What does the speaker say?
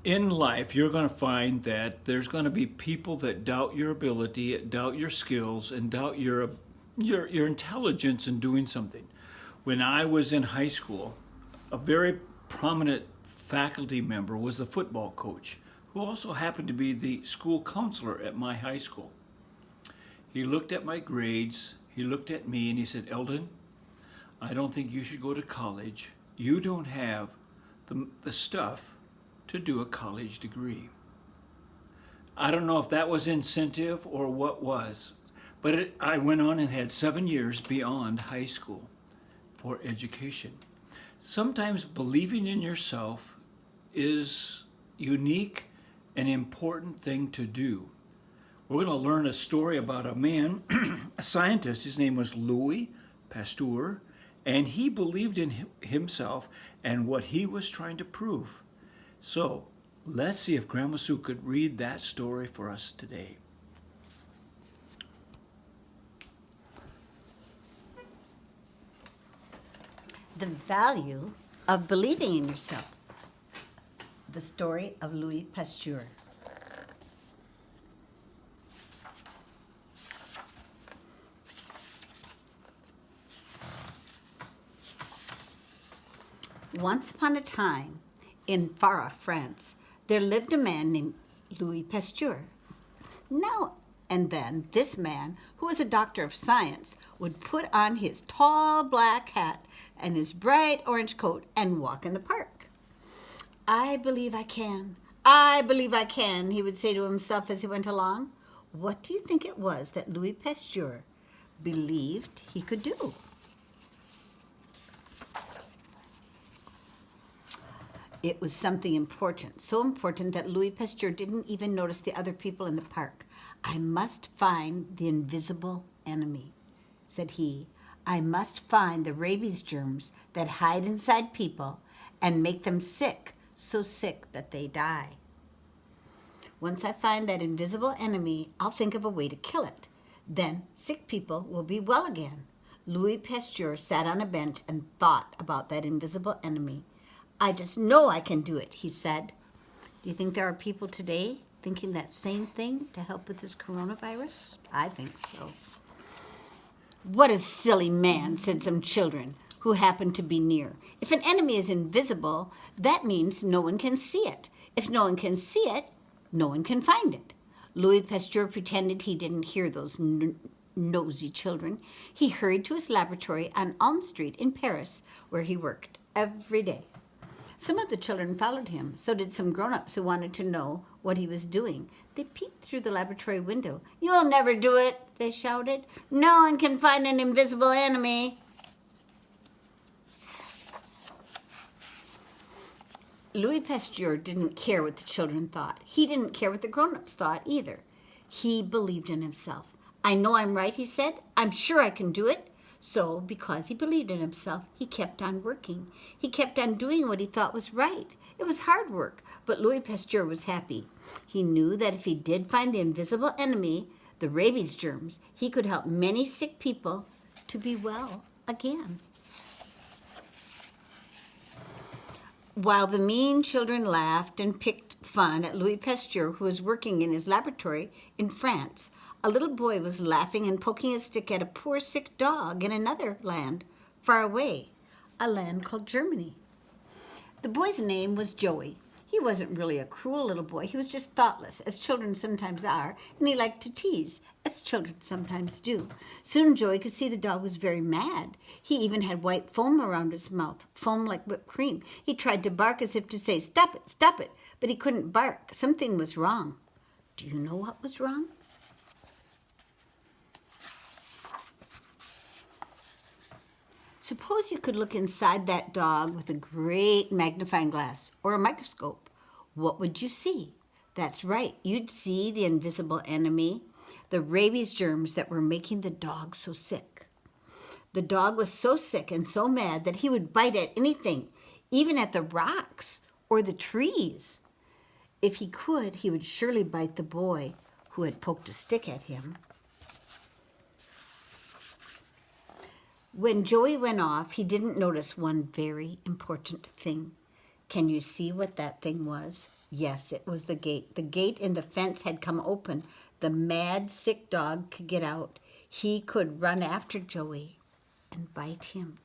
In life, you're going to find that there's going to be people that doubt your ability, doubt your skills, and doubt your intelligence in doing something. When I was in high school, a very prominent faculty member was the football coach, who also happened to be the school counselor at my high school. He looked at my grades, he looked at me, and he said, "Eldon, I don't think you should go to college. You don't have the stuff to do a college degree." I don't know if that was incentive or what was, but I went on and had 7 years beyond high school for education. Sometimes believing in yourself is unique and important thing to do. We're going to learn a story about a man, a scientist. His name was Louis Pasteur, and he believed in himself and what he was trying to prove. So let's see if GrandmaSue could read that story for us today. The value of believing in yourself. The story of Louis Pasteur. Once upon a time, in far-off France, there lived a man named Louis Pasteur. Now and then, this man, who was a doctor of science, would put on his tall black hat and his bright orange coat and walk in the park. "I believe I can. I believe I can," he would say to himself as he went along. What do you think it was that Louis Pasteur believed he could do? It was something important, so important that Louis Pasteur didn't even notice the other people in the park. "I must find the invisible enemy," said he. "I must find the rabies germs that hide inside people and make them sick, so sick that they die. Once I find that invisible enemy, I'll think of a way to kill it. Then sick people will be well again." Louis Pasteur sat on a bench and thought about that invisible enemy. "I just know I can do it," he said. Do you think there are people today thinking that same thing to help with this coronavirus? I think so. "What a silly man," said some children who happened to be near. "If an enemy is invisible, that means no one can see it. If no one can see it, no one can find it." Louis Pasteur pretended he didn't hear those nosy children. He hurried to his laboratory on Elm Street in Paris, where he worked every day. Some of the children followed him. So did some grown-ups who wanted to know what he was doing. They peeped through the laboratory window. "You'll never do it," they shouted. "No one can find an invisible enemy." Louis Pasteur didn't care what the children thought. He didn't care what the grown-ups thought either. He believed in himself. "I know I'm right," he said. "I'm sure I can do it." So, because he believed in himself, he kept on working. He kept on doing what he thought was right. It was hard work, but Louis Pasteur was happy. He knew that if he did find the invisible enemy, the rabies germs, he could help many sick people to be well again. While the mean children laughed and picked fun at Louis Pasteur, who was working in his laboratory in France, a little boy was laughing and poking a stick at a poor sick dog in another land, far away, a land called Germany. The boy's name was Joey. He wasn't really a cruel little boy. He was just thoughtless, as children sometimes are, and he liked to tease, as children sometimes do. Soon Joey could see the dog was very mad. He even had white foam around his mouth, foam like whipped cream. He tried to bark as if to say, stop it, but he couldn't bark. Something was wrong. Do you know what was wrong? Suppose you could look inside that dog with a great magnifying glass or a microscope. What would you see? That's right, you'd see the invisible enemy, the rabies germs that were making the dog so sick. The dog was so sick and so mad that he would bite at anything, even at the rocks or the trees. If he could, he would surely bite the boy who had poked a stick at him. When Joey went off, he didn't notice one very important thing. Can you see what that thing was? Yes, it was the gate. The gate in the fence had come open. The mad, sick dog could get out. He could run after Joey and bite him.